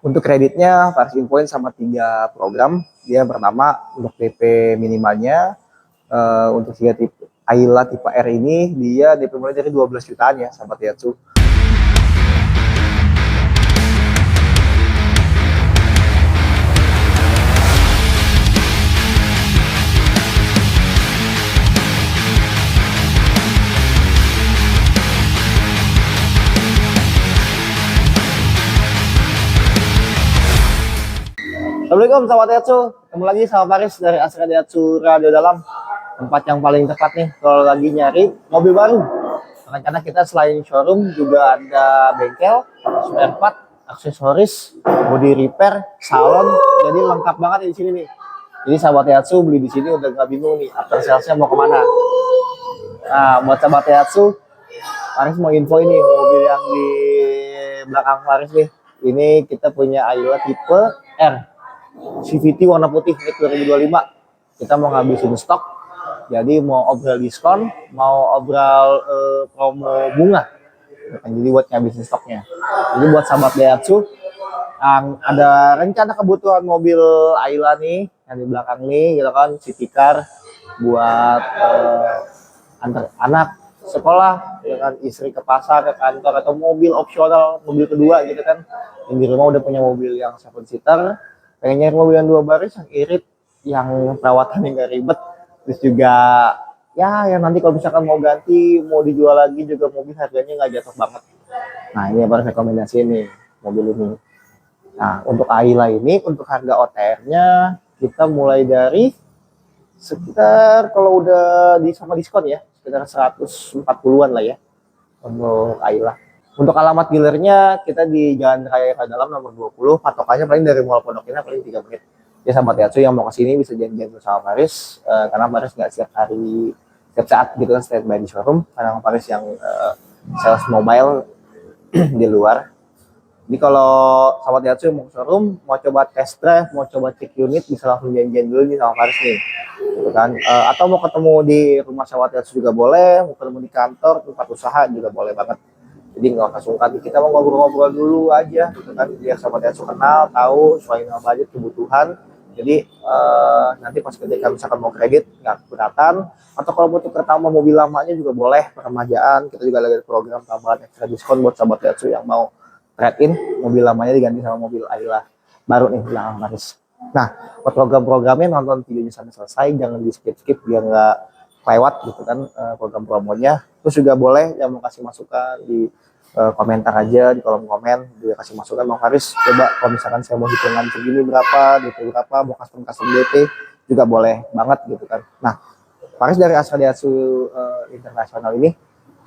Untuk kreditnya Faris infoin sama 3 program. Dia pertama untuk DP minimalnya untuk 3 tipe Ayla tipe R ini dia DP mulai dari 12 jutaan ya sahabat Daihatsu. Assalamualaikum sahabat Daihatsu, ketemu lagi sama Faris dari Astra Daihatsu Radio Dalam. Tempat yang paling tepat nih kalau lagi nyari mobil baru. Karena kita selain showroom juga ada bengkel, spare part, aksesoris, body repair, salon, jadi lengkap banget di sini nih. Jadi sahabat Daihatsu beli di sini udah nggak bingung nih after salesnya mau kemana. Nah buat sahabat Daihatsu, Faris mau info ini mobil yang di belakang Faris nih. Ini kita punya Ayla tipe R. CVT warna putih 2025. Kita mau ngabisin stok, jadi mau obral diskon, mau obral promo bunga. Jadi buat ngabisin stoknya. Jadi buat sahabat Daihatsu yang ada rencana kebutuhan mobil Ayla nih yang di belakang nih, gitu kan, city car buat antar anak sekolah, ya kan, istri ke pasar, ke kantor, atau mobil opsional, mobil kedua gitu kan. Yang di rumah udah punya mobil yang 7 seater, pengen nyari mobil yang 2 baris yang irit, yang perawatannya nggak ribet, terus juga ya yang nanti kalau misalkan mau ganti, mau dijual lagi juga mobil harganya nggak jatuh banget. Nah ini yang rekomendasi nih mobil ini. Nah untuk Ayla ini untuk harga OTR-nya kita mulai dari sekitar kalau udah sama diskon ya sekitar 140-an lah ya untuk Ayla. Untuk alamat dealernya kita di Jalan Raya Dalam nomor 20, patokannya paling dari Mall Pondok Indah paling 3 menit. Ya sahabat Daihatsu yang mau kesini bisa janjian bersama Faris, karena Faris nggak setiap hari, setiap saat gitu kan standby di showroom, karena Faris yang sales mobile di luar. Jadi kalau sahabat Daihatsu yang mau ke showroom, mau coba test drive, mau coba cek unit, bisa langsung janjian dulu nih sama Faris nih. Gitu kan. Atau mau ketemu di rumah sahabat Daihatsu juga boleh, mau ketemu di kantor, tempat usaha juga boleh banget. Jadi nggak usah sungkan, kita mau ngobrol-ngobrol dulu aja gitu kan, biar sahabat Daihatsu kenal, tahu sesuai dengan budget kebutuhan. Jadi nanti pas ketika misalkan mau kredit nggak keberatan, atau kalau butuh pertama mobil lamanya juga boleh peremajaan. Kita juga lagi ada program tambahan extra diskon buat sahabat Daihatsu yang mau trade in mobil lamanya diganti sama mobil Ayla baru nih belakang Faris. Nah buat program-programnya nonton videonya sampai selesai, jangan di skip biar nggak lewat gitu kan program promonya. Terus juga boleh yang mau kasih masukan di komentar aja di kolom komen, dia kasih masukan Bang Faris, coba kalau misalkan saya mau hitungan segini berapa, DP berapa, mau custom DP juga boleh banget gitu kan. Nah Faris dari Astra Daihatsu Internasional ini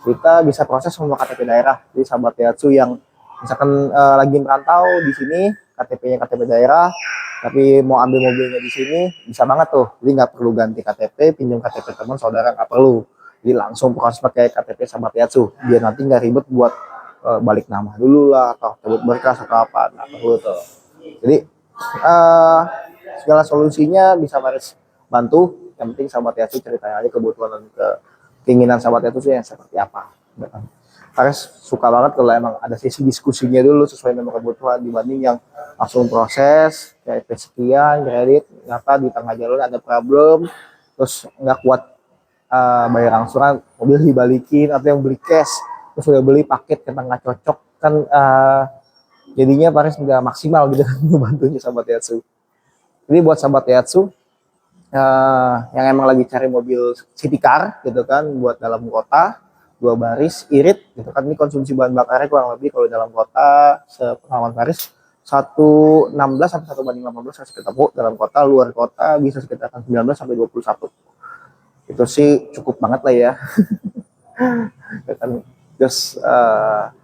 kita bisa proses semua KTP daerah. Jadi sahabat Daihatsu yang misalkan lagi merantau di sini, KTP-nya KTP daerah, tapi mau ambil mobilnya di sini bisa banget tuh. Jadi nggak perlu ganti KTP, pinjam KTP teman saudara nggak perlu. Jadi langsung proses pakai KTP sahabat Daihatsu, biar nanti nggak ribet buat balik nama dulu lah atau cabut berkas atau apa, nggak perlu tuh. Jadi segala solusinya bisa Faris bantu. Yang penting sahabat Daihatsu ceritain aja kebutuhan dan keinginan sahabat Daihatsu yang seperti apa. Faris suka banget kalau emang ada sesi diskusinya dulu sesuai dengan kebutuhan, dibanding yang langsung proses kayak sekian kredit ternyata di tengah jalan ada problem, terus nggak kuat bayar angsuran, mobil dibalikin, atau yang beli cash terus udah beli paket karena nggak cocok kan, jadinya Faris nggak maksimal gitu kan membantunya sahabat Daihatsu. Jadi buat sahabat Daihatsu yang emang lagi cari mobil city car gitu kan, buat dalam kota 2 baris irit gitu kan, ini konsumsi bahan bakarnya kurang lebih kalau dalam kota sepengalaman Faris 116 sampai 1/18 harus ketemu dalam kota, luar kota bisa sekitar 19 sampai 21. Itu sih cukup banget lah ya. Terus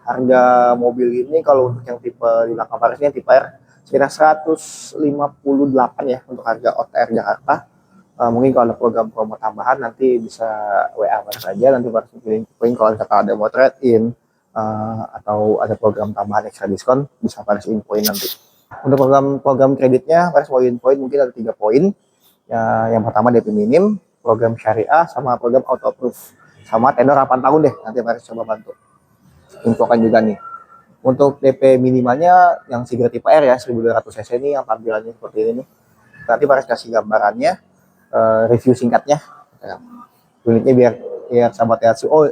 harga mobil ini kalau untuk yang tipe di belakang Faris ini tipe R sekitar 158 ya untuk harga OTR Jakarta. Mungkin kalau ada program promo tambahan nanti bisa WA Faris saja, nanti Faris pilih kalau ada mau trade in atau ada program tambahan extra diskon bisa Faris infoin nanti. Untuk program kreditnya Faris mau infoin mungkin ada 3 poin ya. Yang pertama DP minim, program syariah, sama program auto approve, sama tenor 8 tahun deh. Nanti Faris coba bantu infokan juga nih. Untuk DP minimalnya yang Sigra tipe R ya 1200 cc ini yang tampilannya seperti ini nih. Nanti Paris kasih gambarannya, review singkatnya. Ya. Unitnya biar sahabat Daihatsu, oh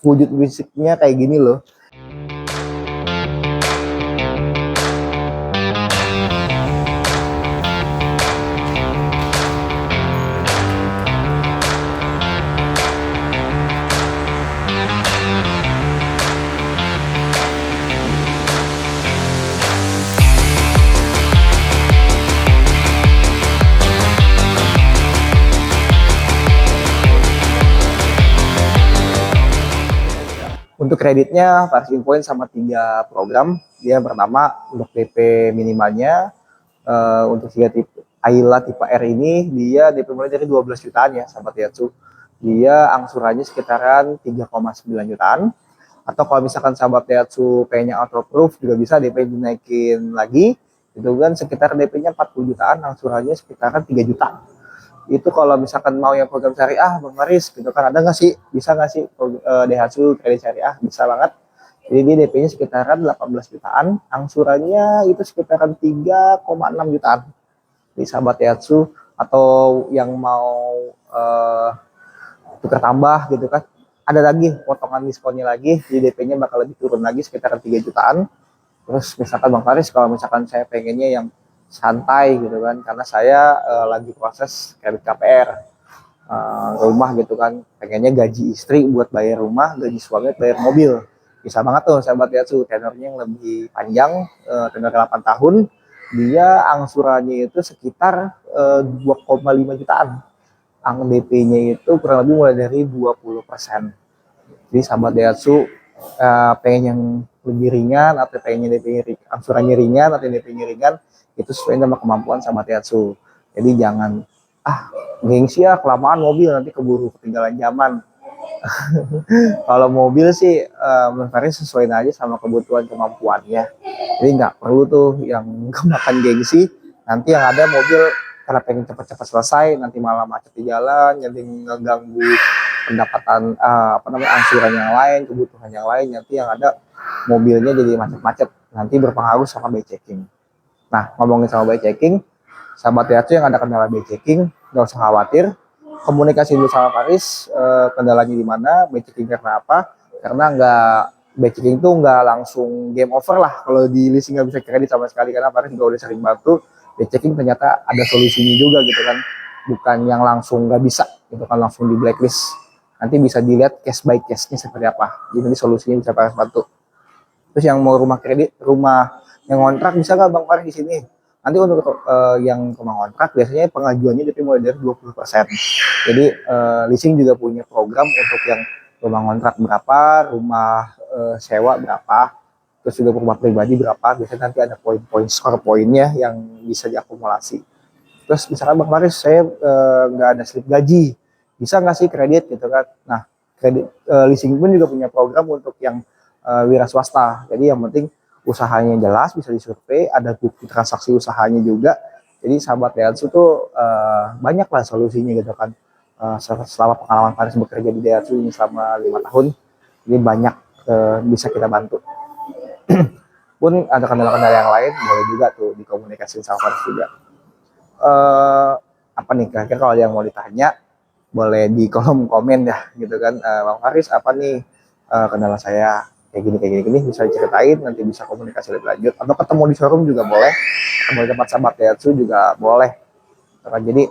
wujud fisiknya kayak gini loh. Untuk kreditnya Paris infoin sama 3 program. Dia pertama untuk DP minimalnya untuk 3 tipe Ayla tipe R ini dia DP mulai dari 12 jutaan ya sahabat Daihatsu. Dia angsurannya sekitaran 3,9 jutaan. Atau kalau misalkan sahabat Daihatsu pengennya auto proof juga bisa DP dinaikin lagi. Itu kan sekitar DP-nya 40 jutaan, angsurannya sekitaran 3 juta. Itu kalau misalkan mau yang program syariah Bang Maris gitu kan, ada nggak sih, bisa nggak sih Daihatsu kredit syariah? Bisa banget. Jadi dia DP-nya sekitaran 18 jutaan, angsurannya itu sekitaran 3,6 jutaan. Di sahabat Daihatsu atau yang mau tukar tambah gitu kan, ada lagi potongan diskonnya lagi, di DP-nya bakal lebih turun lagi sekitaran 3 jutaan. Terus misalkan Bang Faris, kalau misalkan saya pengennya yang santai gitu kan, karena saya lagi proses kredit KPR rumah gitu kan, pengennya gaji istri buat bayar rumah, gaji suami bayar mobil. Bisa banget tuh sahabat Daihatsu, tenornya yang lebih panjang, tenor 8 tahun, dia angsurannya itu sekitar 2,5 jutaan. Ang DP-nya itu kurang lebih mulai dari 20%. Jadi sahabat Daihatsu pengen yang lebih ringan atau pengen DP angsurannya ringan atau DP-nya ringan, itu sesuai sama kemampuan sahabat Daihatsu. Jadi jangan gengsi ya kelamaan mobil nanti keburu ketinggalan zaman. Kalau mobil sih sesuai aja sama kebutuhan kemampuannya. Jadi nggak perlu tuh yang kemakan gengsi. Nanti yang ada mobil karena pengen cepat-cepat selesai, nanti malah macet di jalan, jadi ngeganggu pendapatan angsuran yang lain, kebutuhan yang lain. Nanti yang ada mobilnya jadi macet-macet, nanti berpengaruh sama by checking. Nah, ngomongin sama by checking, sahabat Daihatsu yang ada kendala by checking, nggak usah khawatir. Komunikasi dulu sama Paris, kendalanya di mana, by checking karena apa? Karena by checking tuh nggak langsung game over lah kalau di leasing nggak bisa kredit sama sekali, karena Paris juga udah sering bantu. By checking ternyata ada solusinya juga gitu kan, bukan yang langsung nggak bisa gitu kan, langsung di blacklist. Nanti bisa dilihat case by case-nya seperti apa, jadi solusinya bisa Paris bantu. Terus yang mau rumah kredit, rumah yang kontrak, bisa nggak Bang Paris di sini? Nanti untuk yang rumah kontrak biasanya pengajuannya DP mulai dari 20%. Jadi leasing juga punya program untuk yang rumah kontrak berapa, rumah sewa berapa, terus juga rumah pribadi berapa. Biasanya nanti ada poin-poin score poinnya yang bisa diakumulasi. Terus misalkan Bang Paris, saya nggak ada slip gaji, bisa nggak sih kredit gitu kan? Nah, kredit leasing pun juga punya program untuk yang wira swasta. Jadi yang penting usahanya jelas, bisa disurvei, ada bukti transaksi usahanya juga. Jadi sahabat Daihatsu tuh banyak lah solusinya gitu kan. Selama pengalaman Paris bekerja di Daihatsu ini selama 5 tahun, ini banyak bisa kita bantu. Pun ada kendala-kendala yang lain, boleh juga tuh dikomunikasiin sama Paris juga. Apa nih kira-kira kalau yang mau ditanya, boleh di kolom komen ya gitu kan. Bang Faris, apa nih kendala saya kayak gini bisa diceritain, nanti bisa komunikasi lebih lanjut, atau ketemu di showroom juga boleh, ketemu di tempat sahabat Daihatsu juga boleh. Jadi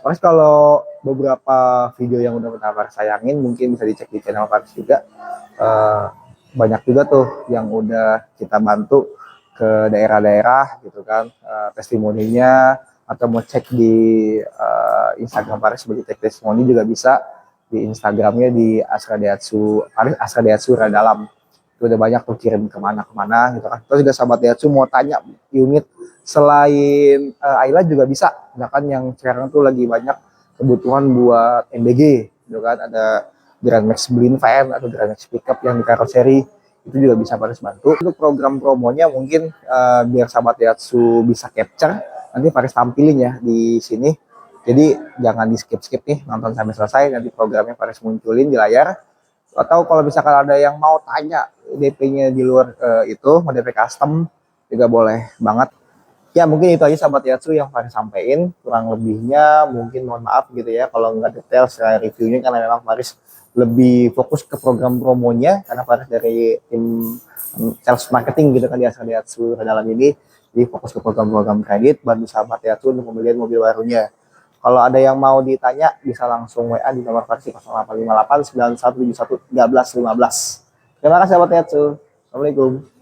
Faris kalau beberapa video yang udah pernah Faris sayangin mungkin bisa dicek di channel Faris juga. Banyak juga tuh yang udah kita bantu ke daerah-daerah gitu kan, testimoninya, atau mau cek di Instagram Faris sebagai cek testimoni juga bisa, di Instagramnya di Astra Daihatsu, Astra Daihatsu Radalam. Itu udah banyak tuh kirim kemana-kemana gitu kan. Terus juga sahabat Daihatsu mau tanya unit selain Ayla juga bisa, misalkan yang sekarang tuh lagi banyak kebutuhan buat MBG gitu kan, ada Grand Max Blind Van atau Grand Max Pickup yang di karoseri, itu juga bisa Faris bantu. Untuk program promonya mungkin biar sahabat Daihatsu bisa capture, nanti Faris tampilin ya di sini. Jadi jangan di skip-skip nih, nonton sampai selesai, nanti programnya Faris munculin di layar. Atau kalau misalkan ada yang mau tanya DP-nya di luar itu, mau DP custom juga boleh banget. Ya mungkin itu aja sahabat Yatsu yang Faris sampaikan. Kurang lebihnya mungkin mohon maaf gitu ya kalau nggak detail secara reviewnya, karena memang Faris lebih fokus ke program promonya, karena Faris dari tim sales marketing gitu kan di Astra Yatsu dalam ini. Jadi fokus ke program-program kredit bantu sahabat Yatsu untuk pembelian mobil barunya. Kalau ada yang mau ditanya bisa langsung WA di nomor Faris 0858 9171 1315. Terima kasih sahabat Yatsu. Assalamualaikum.